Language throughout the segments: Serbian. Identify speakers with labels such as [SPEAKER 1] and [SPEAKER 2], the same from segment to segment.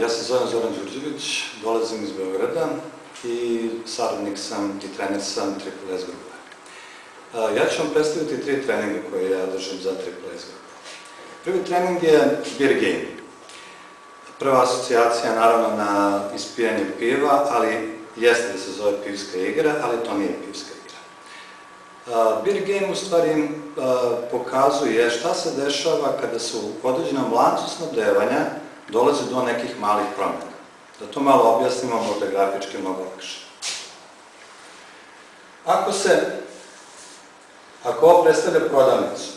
[SPEAKER 1] Ja se zovem Zoran Đurđević, dolazim iz Beograda i saradnik sam i trener sam Triple S grupe. Ja ću vam predstaviti 3 treninga koje ja držim za Triple S grupu. Prvi trening je beer game. Prva asocijacija naravno na ispijanje piva, ali jeste da se zove pivska igra, ali to nije pivska igra. Beer game u stvari pokazuje šta se dešava kada se u određenom lancu snabdevanja dolazi do nekih malih promjena. Da to malo objasnimo, možda grafički mnogo lakše. Ako ovo predstavlja prodavnicu,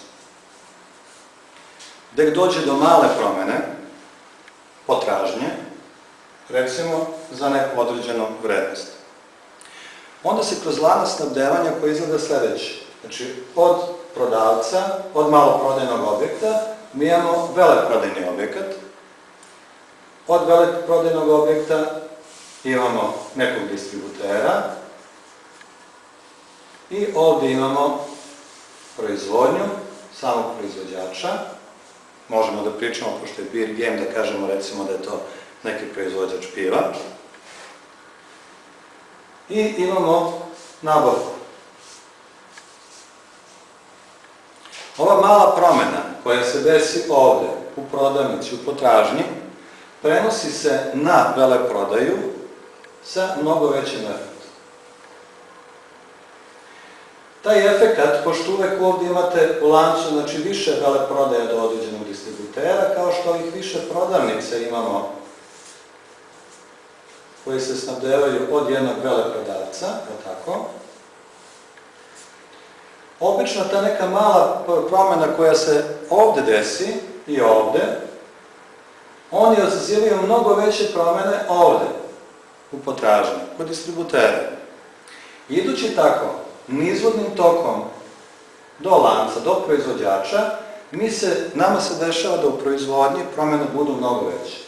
[SPEAKER 1] gde dođe do male promjene, potražnje, recimo za neku određenu vrednost, onda se kroz lanac snabdevanja koji izgleda sledeći. Znači, od prodavca, od maloprodajnog objekta, mi imamo veleprodajni objekat. Od veleprodajnog objekta imamo nekog distributera i ovdje imamo proizvodnju samog proizvođača. Možemo da pričamo, pošto je beer game, da kažemo recimo da je to neki proizvođač piva. I imamo nabavku. Ova mala promjena koja se desi ovde, u prodavnici, u potražnji, prenosi se na veleprodaju sa mnogo većim efektom. Taj efekat, pošto uvek ovdje imate u lancu, znači više veleprodaja do određenog distributera, kao što ovih više prodavnica imamo koji se snabdevaju od jednog veleprodavca, tako. Obično ta neka mala promjena koja se ovde desi i ovde, oni izazivaju mnogo veće promjene ovde, u potražnji, kod distributera. Idući tako, nizvodnim tokom do lanca, do proizvođača, nama se dešava da u proizvodnji promjene budu mnogo veće.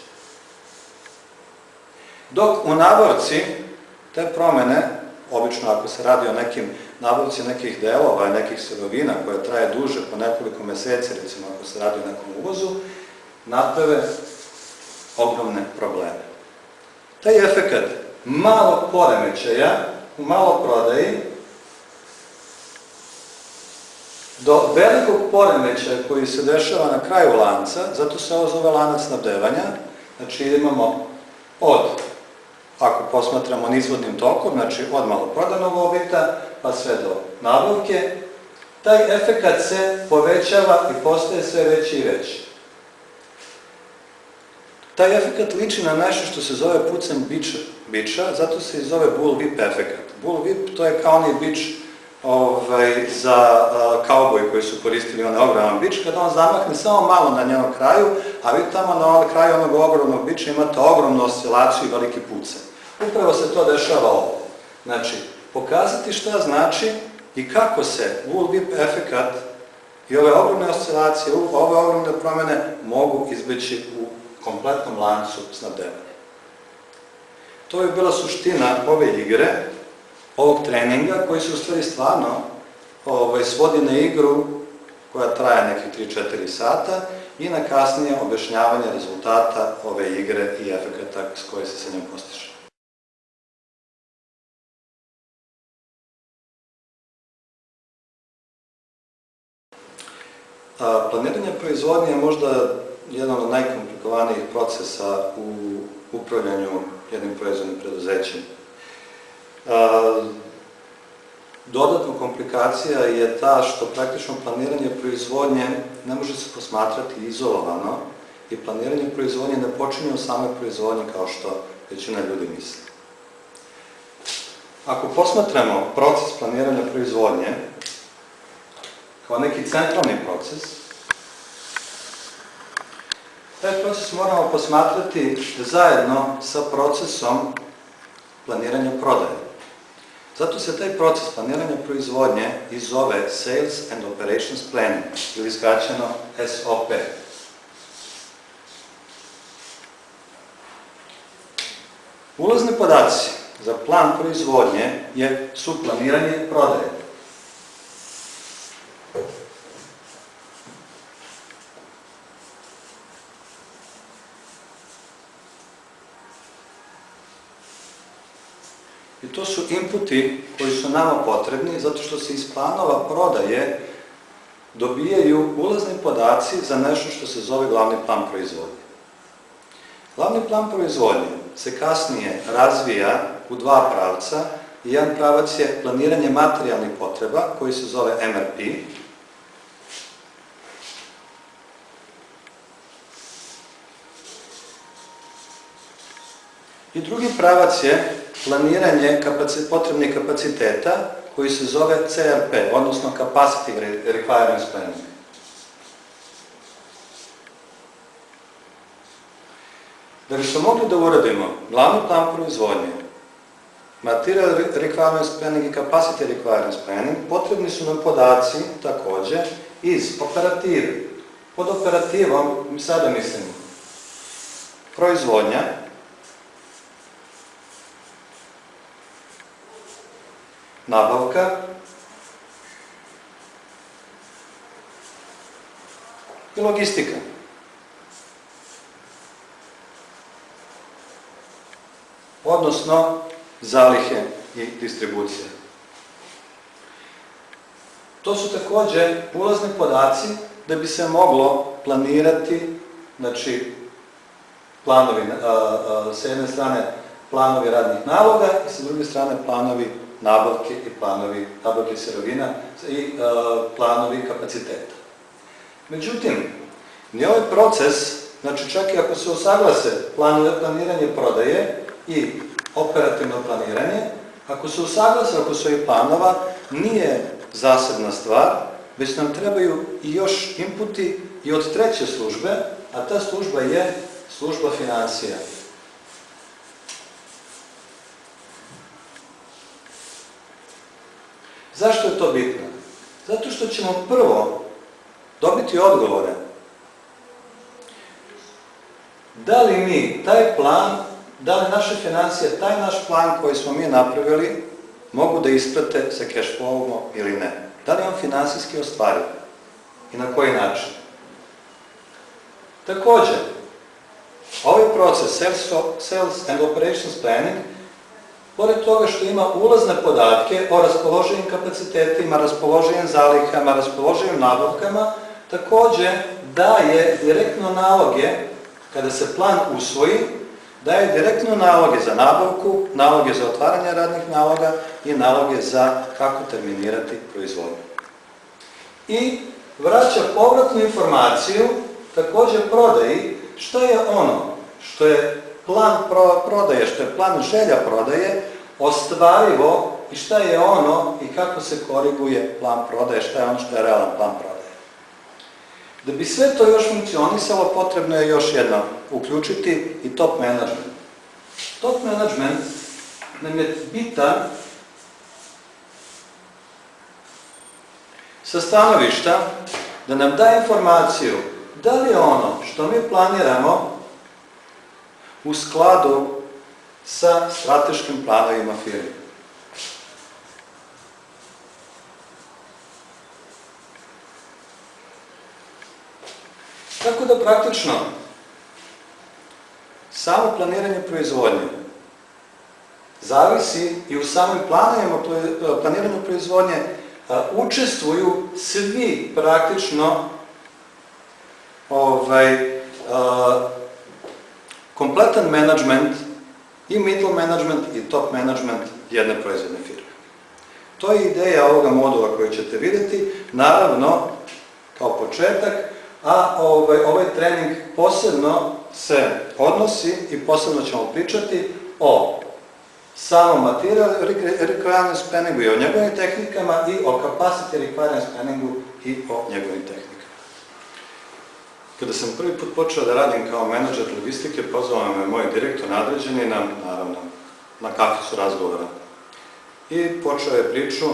[SPEAKER 1] Dok u nabavci te promjene, obično ako se radi o nekim nabavci nekih delova i nekih sirovina koja traje duže, po nekoliko meseci, recimo ako se radi o nekom uvozu, naprave ogromne probleme. Taj efekat malog poremećaja u maloprodaji do velikog poremećaja koji se dešava na kraju lanca, zato se ovo zove lanac snabdevanja, znači imamo ako posmatramo nizvodnim tokom, znači od maloprodajnog objekta pa sve do nabavke, taj efekat se povećava i postaje sve veći i veći. Taj efekat liči na nešto što se zove pucanj biča, zato se i zove bull whip efekat. Bull whip to je kao onaj bič za kauboj koji su koristili onaj ogroman bič, kada on zamahne samo malo na njenom kraju, a vi tamo na kraju onog ogromnog biča imate ogromnu oscilaciju i veliki pucanj. Upravo se to dešava ovdje. Znači, pokazati šta znači i kako se bull whip efekat i ove ogromne oscilacije, ove ogromne promjene mogu izbeći u kompletnom lancu snabdevanja. To je bila suština ove igre, ovog treninga, koji se u stvari stvarno svodi na igru koja traje nekih 3-4 sata i na kasnije objašnjavanje rezultata ove igre i efekata s koje se sa njom postiže. Planiranje proizvodnje je možda jedan od najkomplikovanijih procesa u upravljanju jednim proizvodnim preduzećem. Dodatna komplikacija je ta što praktično planiranje proizvodnje ne može se posmatrati izolovano i planiranje proizvodnje ne počinje u samoj proizvodnji kao što većina ljudi misli. Ako posmatramo proces planiranja proizvodnje kao neki centralni proces, taj proces moramo posmatrati zajedno sa procesom planiranja prodaje. Zato se taj proces planiranja proizvodnje i zove Sales and Operations Planning, ili skraćeno SOP. Ulazni podaci za plan proizvodnje su planiranje prodaje. to su inputi koji su nama potrebni zato što se iz planova prodaje dobijaju ulazni podaci za nešto što se zove glavni plan proizvodnje. Glavni plan proizvodnje se kasnije razvija u dva pravca. Jedan pravac je planiranje materijalnih potreba koji se zove MRP. I drugi pravac je planiranje potrebnih kapaciteta koji se zove CRP, odnosno Capacity Requirements Planning. Da bismo mogli da uradimo glavni plan proizvodnje, Material Requirements Planning i Capacity Requirements Planning, potrebni su nam podaci takođe iz operative. Pod operativom sada mislim proizvodnja, nabavka i logistika. Odnosno zalihe i distribucije. To su takođe ulazni podaci da bi se moglo planirati, znači, planovi, sa jedne strane planovi radnih naloga i sa druge strane planovi nabavke i planovi nabavke sirovina i planovi kapaciteta. Međutim, ni ovaj proces, znači čak i ako se usaglase planiranje prodaje i operativno planiranje, ako se usaglase oko svojih planova, nije zasebna stvar, već nam trebaju i još inputi i od treće službe, a ta služba je služba finansija. Zašto je to bitno? Zato što ćemo prvo dobiti odgovore da li mi taj plan, da li naše financije, taj naš plan koji smo mi napravili, mogu da isprate sa cash flowom ili ne. Da li je on finansijski ostvariv i na koji način? Takođe, ovaj proces Sales and Operations Planning, pored toga što ima ulazne podatke o raspoloživim kapacitetima, raspoloživim zalihama, raspoloživim nabavkama, takođe daje direktno naloge, kada se plan usvoji, daje direktno naloge za nabavku, naloge za otvaranje radnih naloga i naloge za kako terminirati proizvodnju. I vraća povratnu informaciju, takođe prodaji, šta je ono što je plan prodaje, što je plan želja prodaje, ostvarivo i šta je ono i kako se koriguje plan prodaje, šta je ono što je realan plan prodaje. Da bi sve to još funkcionisalo, potrebno je još jedno uključiti i top management. Top management nam je bitan sa stanovišta da nam da informaciju da li je ono što mi planiramo u skladu sa strateškim planovima firme. Tako da praktično samo planiranje proizvodnje zavisi i u samim planiranju proizvodnje učestvuju svi praktično kompletan menadžment i middle management i top management jedne proizvodne firme. To je ideja ovoga modula koji ćete vidjeti, naravno kao početak, a ovaj trening posebno se odnosi i posebno ćemo pričati o samom Material Requirements Planningu i o njegovim tehnikama i o Capacity Requirements Planningu i o njegovim tehnikama. Kada sam prvi put počeo da radim kao menadžer logistike, pozvao me moj direktor nadređeni naravno, na kaficu razgovora. I počeo je priču,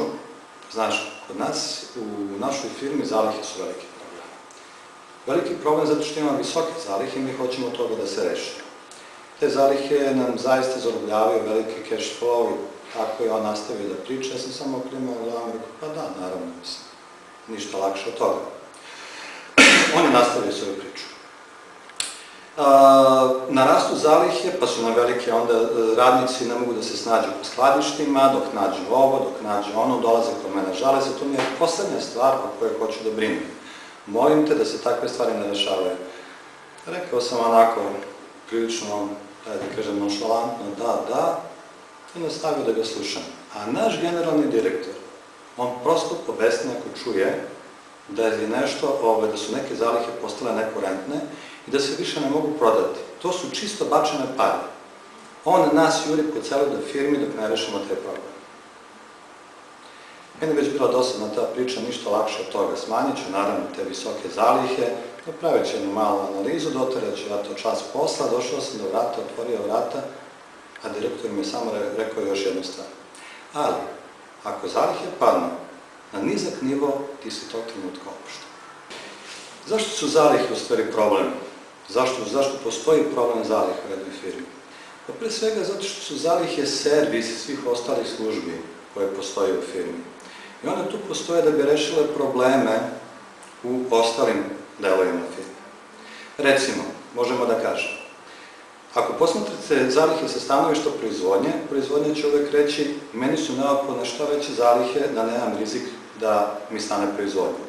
[SPEAKER 1] znaš, kod nas, u našoj firmi zalihe su veliki problem. Veliki problem zato što imamo visoke zalihe i mi hoćemo od toga da se rešimo. Te zalihe nam zaista zarobljavaju veliki cash flow i tako je on nastavio da priča. Ja sam samo klimao glavom i rekao, pa da, naravno, mislim, ništa lakše od toga. On je nastavio svoju priču. narastu zalihe, pa su nam velike, onda radnici ne mogu da se snađu po skladištima, dok nađu ovo, dok nađu ono, dolaze kod mene žale, to mi je poslednja stvar o kojoj hoću da brinem. Molim te da se takve stvari ne dešavaju. Rekao sam onako, prilično, da kažem, nonšalantno, da, i nastavio da ga slušam. A naš generalni direktor, on prosto pobesni ako čuje da je nešto, da su neke zalihe postale nekurentne i da se više ne mogu prodati. To su čisto bačene pare. On nas juri po celoj firmi dok ne rešimo te probleme. Meni je već bila dosadna ta priča, ništa lakše od toga. Smanjit ću naravno te visoke zalihe, napravit ću jednu malu analizu, doterat ću ja to čas posla, došao sam do vrata, otvorio vrata, a direktor mi je samo rekao još jednu stvar. Ali, ako zalihe padnu na nizak nivo, ti si tog trenutka opušten. Zašto su zalihe u stvari problem? Zašto postoji problem zaliha u jednoj firmi? Pa pre svega zato što su zalihe servis svih ostalih službi koje postoje u firmi. I one tu postoje da bi rešile probleme u ostalim delovima firme. Recimo, možemo da kažemo, ako posmatrate zalihe sa stanovišta proizvodnje, proizvodnja će uvek reći meni su neophodne što veće zalihe da nemam rizik da mi stane proizvodnja.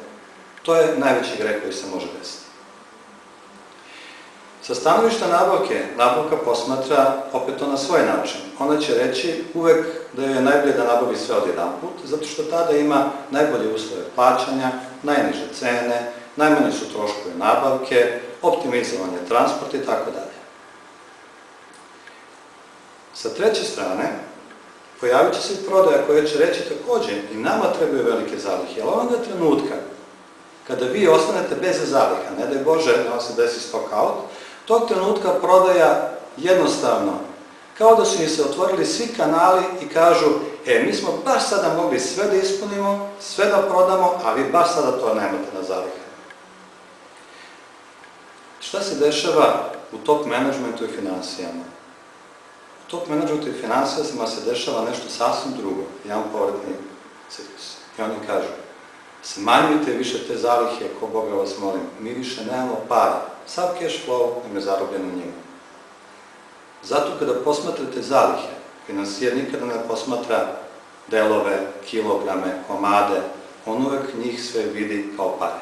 [SPEAKER 1] To je najveći greh koji se može desiti. Sa stanovišta nabavke, nabavka posmatra opet to na svoj način. Ona će reći uvek da je najbolje da nabavi sve od jedan put, zato što tada ima najbolje uslove plaćanja, najniže cene, najmanje su troškovi nabavke, optimizovan je transport i tako dalje. Sa treće strane, pojavit će se i prodaja koja će reći takođe i nama trebaju velike zalihe, ali onoga trenutka kada vi ostanete bez zaliha, ne daj Bože da vam se desi stock out, tog trenutka prodaja jednostavno, kao da su im se otvorili svi kanali i kažu mi smo baš sada mogli sve da ispunimo, sve da prodamo, a vi baš sada to nemate na zaliha. Šta se dešava u top menadžmentu i finansijama? U top menadžmentu i finansijama se dešava nešto sasvim drugo, jedan povratni ciklus. I oni kažu, smanjujte više te zalihe, ko Boga vas molim, mi više nemamo para. Sav cash flow nam je zarobljen na njima. Zato kada posmatrate zalihe, finansijer nikada ne posmatra delove, kilograme, komade, on uvek njih sve vidi kao pare.